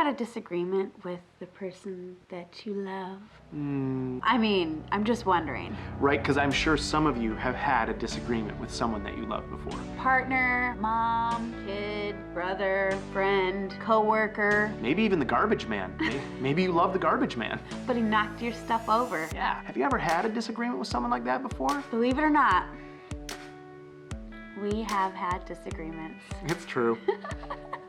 had a disagreement with the person that you love? I mean, I'm just wondering. Right, because I'm sure some of you have had a disagreement with someone that you loved before. Partner, mom, kid, brother, friend, coworker. Maybe even the garbage man. Maybe you love the garbage man. But he knocked your stuff over. Yeah. Have you ever had a disagreement with someone like that before? Believe it or not, we have had disagreements. It's true.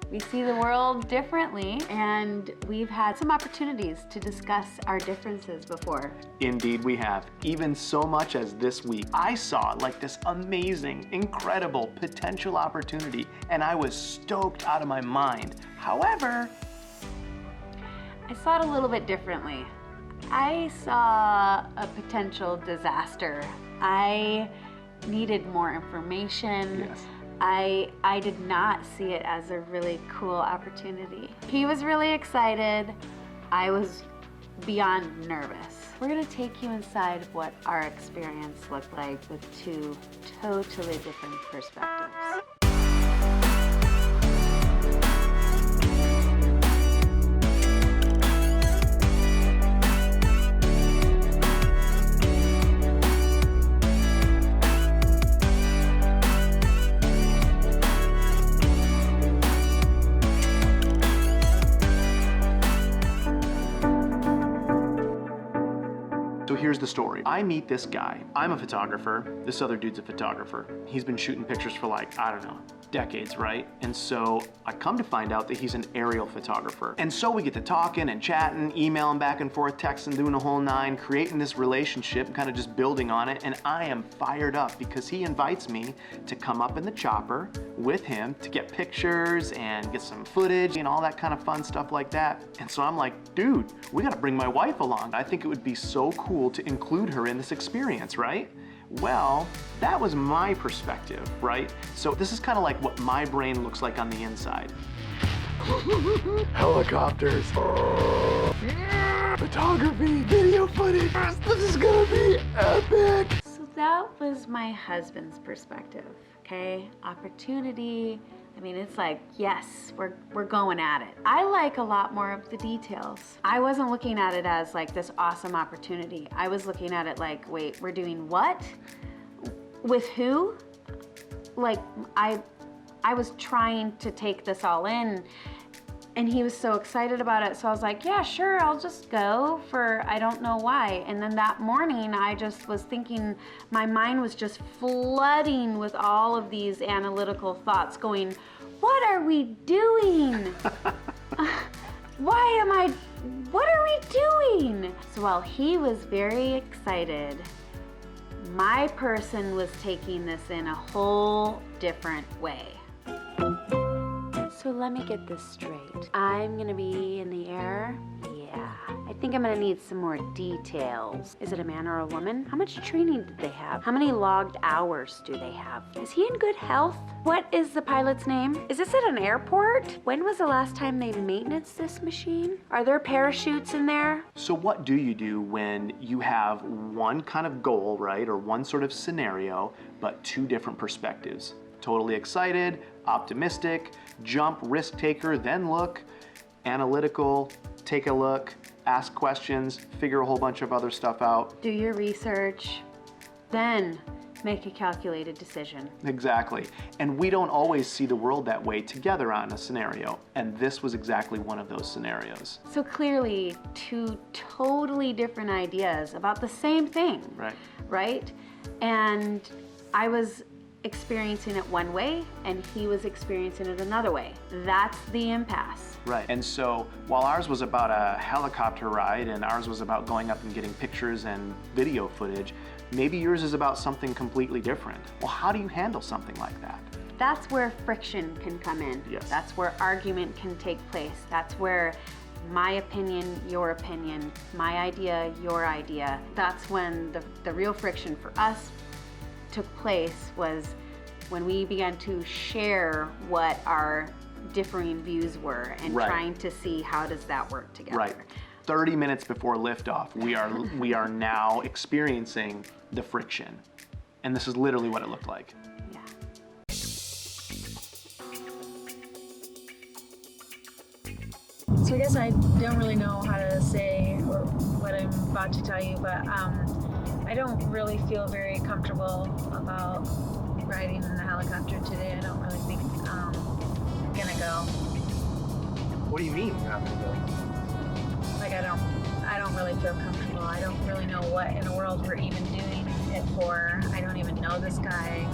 We see the world differently, and we've had some opportunities to discuss our differences before. Indeed we have. Even so much as this week, I saw like this amazing, incredible potential opportunity, and I was stoked out of my mind. However, I saw it a little bit differently. I saw a potential disaster. I needed more information. yes. I did not see it as a really cool opportunity. He was really excited. I was beyond nervous. We're gonna take you inside of what our experience looked like with two totally different perspectives. So here's the story. I meet this guy. I'm a photographer. This other dude's a photographer. He's been shooting pictures for like, I don't know, decades, right? And so I come to find out that he's an aerial photographer. And so we get to talking and chatting, emailing back and forth, texting, doing a whole nine, creating this relationship, kind of just building on it. And I am fired up because he invites me to come up in the chopper with him to get pictures and get some footage and all that kind of fun stuff like that. And so I'm like, dude, we gotta bring my wife along. I think it would be so cool to include her in this experience, right? Well, that was my perspective, right? So this is kind of like what my brain looks like on the inside. Helicopters. Photography, video footage. This is gonna be epic. So that was my husband's perspective, okay? Opportunity. I mean, it's like, yes, we're going at it. I like a lot more of the details. I wasn't looking at it as like this awesome opportunity. I was looking at it like, wait, we're doing what? With who? Like, I was trying to take this all in, and he was so excited about it. So I was like, yeah, sure, I'll just go for I don't know why. And then that morning, I just was thinking, my mind was just flooding with all of these analytical thoughts going, what are we doing? What are we doing? So while he was very excited, my person was taking this in a whole different way. So let me get this straight. I'm gonna be in the air? Yeah. I think I'm gonna need some more details. Is it a man or a woman? How much training did they have? How many logged hours do they have? Is he in good health? What is the pilot's name? Is this at an airport? When was the last time they maintenance this machine? Are there parachutes in there? So what do you do when you have one kind of goal, right, or one sort of scenario, but two different perspectives? Totally excited, optimistic, jump, risk taker, then look, analytical, take a look, ask questions, figure a whole bunch of other stuff out. Do your research, then make a calculated decision. Exactly. And we don't always see the world that way together on a scenario. And this was exactly one of those scenarios. So clearly, two totally different ideas about the same thing. Right. Right? And I was experiencing it one way, and he was experiencing it another way. That's the impasse. Right. And so while ours was about a helicopter ride and ours was about going up and getting pictures and video footage, maybe yours is about something completely different. Well, how do you handle something like that? That's where friction can come in. Yes. That's where argument can take place. That's where my opinion, your opinion, my idea, your idea. That's when the real friction for us took place, was when we began to share what our differing views were and Right. trying to see how does that work together. Right. 30 minutes before liftoff, we are now experiencing the friction. And this is literally what it looked like. Yeah. So I guess I don't really know how to say or what I'm about to tell you, but I don't really feel very comfortable about riding in the helicopter today. I don't really think I'm gonna go. What do you mean you're not gonna go? Like I don't really feel comfortable. I don't really know what in the world we're even doing it for. I don't even know this guy.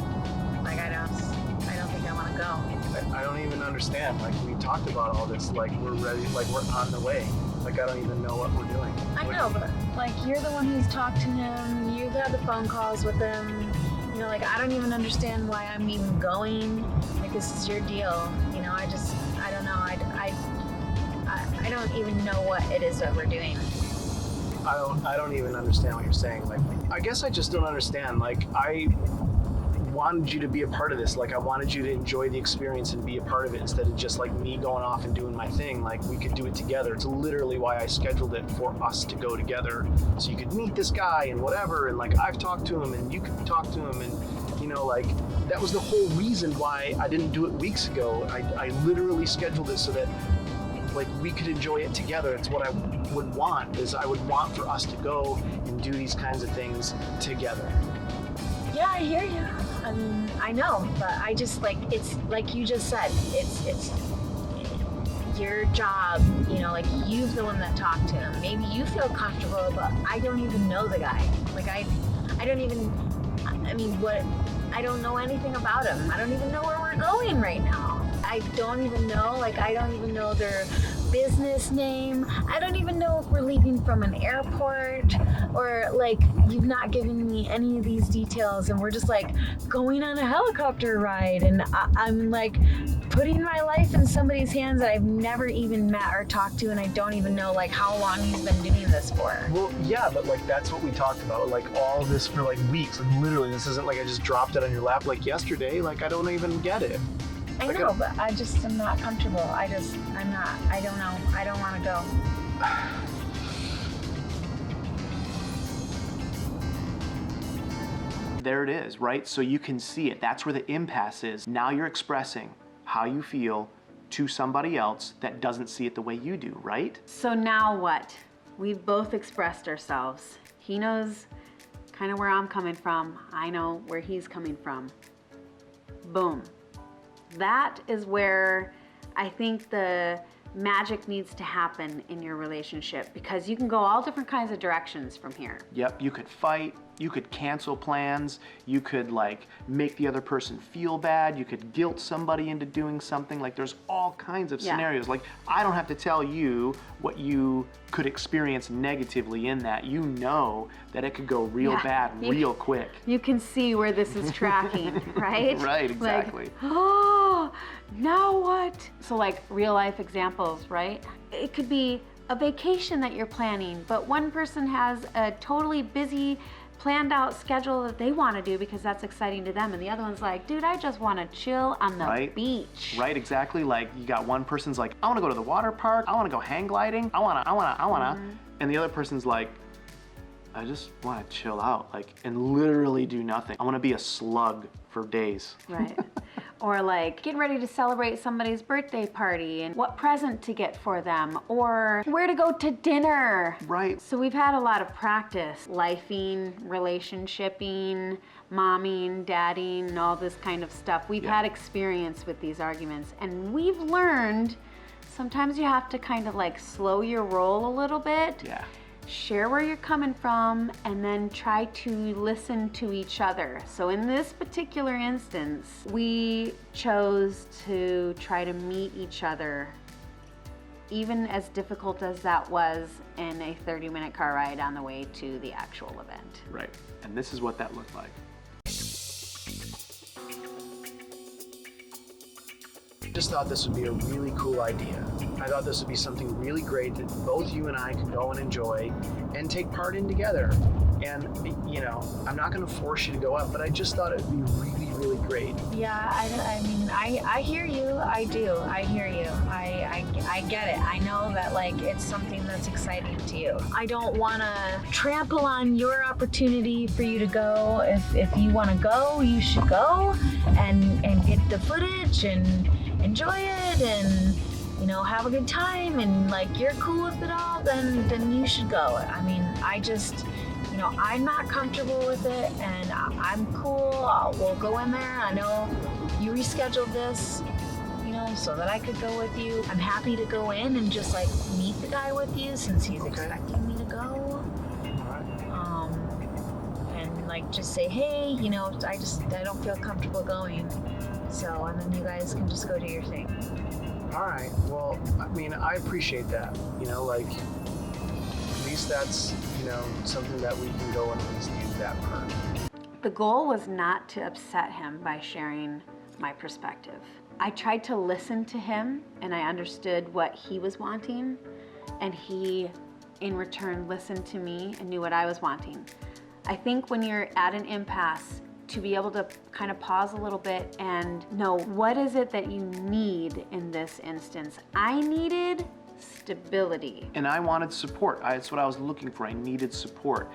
Like I don't think I want to go. I don't even understand. Like we talked about all this. Like we're ready. Like we're on the way. Like I don't even know what we're doing. I know, but like you're the one who's talked to him. You've had the phone calls with him. You know, like I don't even understand why I'm even going. Like this is your deal. You know, I don't know. I don't even know what it is that we're doing. I don't even understand what you're saying. Like I guess I just don't understand. Like I wanted you to be a part of this. Like I wanted you to enjoy the experience and be a part of it instead of just like me going off and doing my thing. Like we could do it together. It's literally why I scheduled it for us to go together, so you could meet this guy and whatever. And like I've talked to him and you could talk to him, and you know, like that was the whole reason why I didn't do it weeks ago. I literally scheduled it so that like we could enjoy it together. It's what I would want, is I would want for us to go and do these kinds of things together. Yeah, I hear you. I mean, I know, but I just like, it's like you just said, it's your job, you know, like you're the one that talked to him. Maybe you feel comfortable, but I don't even know the guy. Like I don't even, I mean, I don't know anything about him. I don't even know where we're going right now. I don't even know, like I don't even know their business name. I don't even know if we're leaving from an airport, or like you've not given me any of these details, and we're just like going on a helicopter ride, and I'm like putting my life in somebody's hands that I've never even met or talked to, and I don't even know like how long he's been doing this for. Well, yeah, but like that's what we talked about, like all this for like weeks. Like literally, this isn't like I just dropped it on your lap like yesterday. Like I don't even get it. I like know, but I just am not comfortable. I don't know. I don't want to go. There it is, right? So you can see it. That's where the impasse is. Now you're expressing how you feel to somebody else that doesn't see it the way you do, right? So now what? We've both expressed ourselves. He knows kind of where I'm coming from. I know where he's coming from. Boom. That is where I think the magic needs to happen in your relationship, because you can go all different kinds of directions from here. Yep, you could fight, you could cancel plans, you could like make the other person feel bad, you could guilt somebody into doing something. Like there's all kinds of scenarios. Like I don't have to tell you what you could experience negatively in that. You know that it could go real bad real quick. You can see where this is tracking, right? Right, exactly. Like, oh, now what? So like real life examples, right? It could be a vacation that you're planning, but one person has a totally busy planned out schedule that they want to do because that's exciting to them, and the other one's like, dude, I just want to chill on the beach. Right, exactly. Like you got one person's like, I want to go to the water park, I want to go hang gliding, I wanna. And the other person's like, I just want to chill out, like, and literally do nothing. I want to be a slug for days. Right. Or like getting ready to celebrate somebody's birthday party and what present to get for them, or where to go to dinner. Right. So we've had a lot of practice, lifing, relationshiping, momming, dadding, and all this kind of stuff. We've had experience with these arguments, and we've learned sometimes you have to kind of like slow your roll a little bit. Yeah. Share where you're coming from, and then try to listen to each other. So in this particular instance, we chose to try to meet each other, even as difficult as that was, in a 30-minute car ride on the way to the actual event. Right. And this is what that looked like. Just thought this would be a really cool idea. I thought this would be something really great that both you and I could go and enjoy and take part in together. And, you know, I'm not going to force you to go up, but I just thought it would be really, really great. Yeah, I mean, I hear you. I do. I hear you. I get it. I know that, like, it's something that's exciting to you. I don't want to trample on your opportunity for you to go. If you want to go, you should go and get the footage and enjoy it, and have a good time and like you're cool with it all, then you should go. I mean, I just, I'm not comfortable with it, and I'm cool. We'll go in there. I know you rescheduled this, so that I could go with you. I'm happy to go in and just like meet the guy with you since he's expecting me to go. All right. And like just say, hey, I don't feel comfortable going. So, and then you guys can just go do your thing. All right. Well, I mean, I appreciate that. At least that's, something that we can go and at least do that part. The goal was not to upset him by sharing my perspective. I tried to listen to him, and I understood what he was wanting, and he, in return, listened to me and knew what I was wanting. I think when you're at an impasse, to be able to kind of pause a little bit and know, what is it that you need in this instance? I needed stability. And I wanted support. That's what I was looking for. I needed support.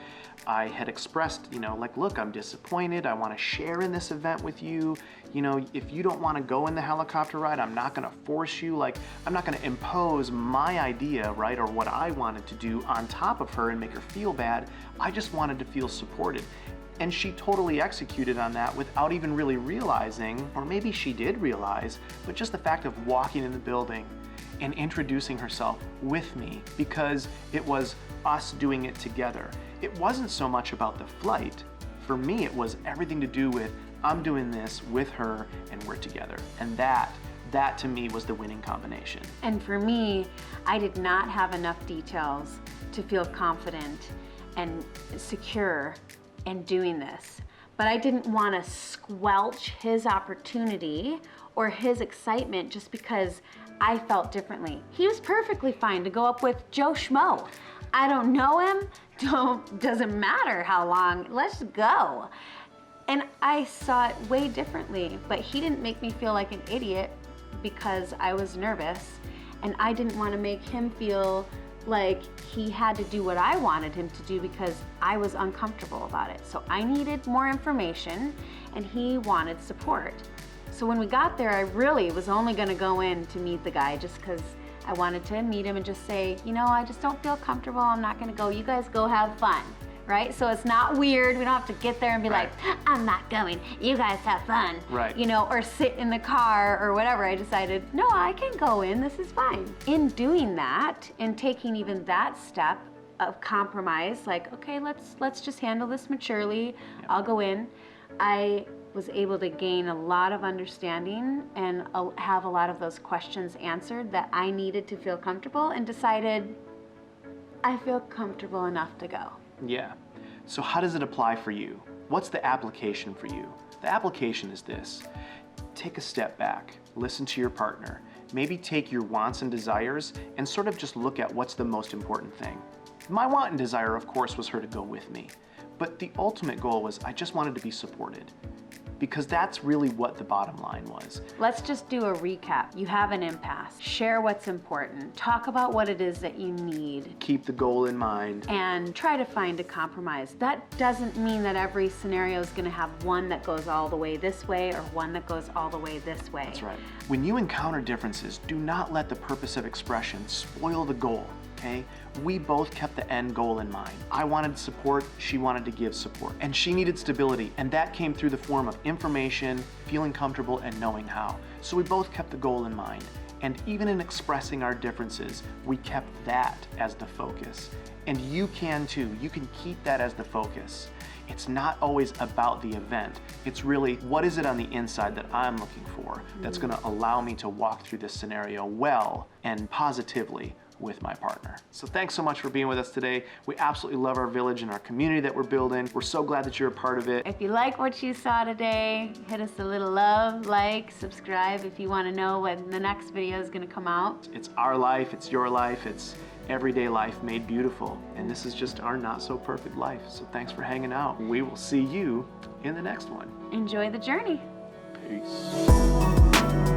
I had expressed, look, I'm disappointed. I want to share in this event with you. If you don't want to go in the helicopter ride, I'm not going to force you. I'm not going to impose my idea, right, or what I wanted to do on top of her and make her feel bad. I just wanted to feel supported. And she totally executed on that without even really realizing, or maybe she did realize, but just the fact of walking in the building and introducing herself with me, because it was us doing it together. It wasn't so much about the flight. For me, it was everything to do with, I'm doing this with her and we're together. And that to me was the winning combination. And for me, I did not have enough details to feel confident and secure in doing this. But I didn't want to squelch his opportunity or his excitement just because I felt differently. He was perfectly fine to go up with Joe Schmo. I don't know him, doesn't matter how long, let's go. And I saw it way differently, but he didn't make me feel like an idiot because I was nervous, and I didn't want to make him feel like he had to do what I wanted him to do because I was uncomfortable about it. So I needed more information, and he wanted support. So when we got there, I really was only gonna go in to meet the guy just because I wanted to meet him and just say, I just don't feel comfortable, I'm not gonna go, you guys go have fun, right? So it's not weird, we don't have to get there and be like, I'm not going, you guys have fun, right? Or sit in the car or whatever. I decided, no, I can go in, this is fine. In doing that, and taking even that step of compromise, like, okay, let's just handle this maturely, I'll go in, I was able to gain a lot of understanding and have a lot of those questions answered that I needed to feel comfortable, and decided I feel comfortable enough to go. Yeah. So how does it apply for you? What's the application for you? The application is this. Take a step back, listen to your partner, maybe take your wants and desires and sort of just look at what's the most important thing. My want and desire, of course, was her to go with me. But the ultimate goal was I just wanted to be supported, because that's really what the bottom line was. Let's just do a recap. You have an impasse. Share what's important. Talk about what it is that you need. Keep the goal in mind. And try to find a compromise. That doesn't mean that every scenario is gonna have one that goes all the way this way or one that goes all the way this way. That's right. When you encounter differences, do not let the purpose of expression spoil the goal. Okay? We both kept the end goal in mind. I wanted support, she wanted to give support. And she needed stability, and that came through the form of information, feeling comfortable, and knowing how. So we both kept the goal in mind. And even in expressing our differences, we kept that as the focus. And you can too. You can keep that as the focus. It's not always about the event. It's really, what is it on the inside that I'm looking for that's gonna allow me to walk through this scenario well and positively with my partner. So thanks so much for being with us today. We absolutely love our village and our community that we're building. We're so glad that you're a part of it. If you like what you saw today, hit us a little love, like, subscribe if you want to know when the next video is going to come out. It's our life, it's your life, it's everyday life made beautiful. And this is just our not so perfect life. So thanks for hanging out. We will see you in the next one. Enjoy the journey. Peace.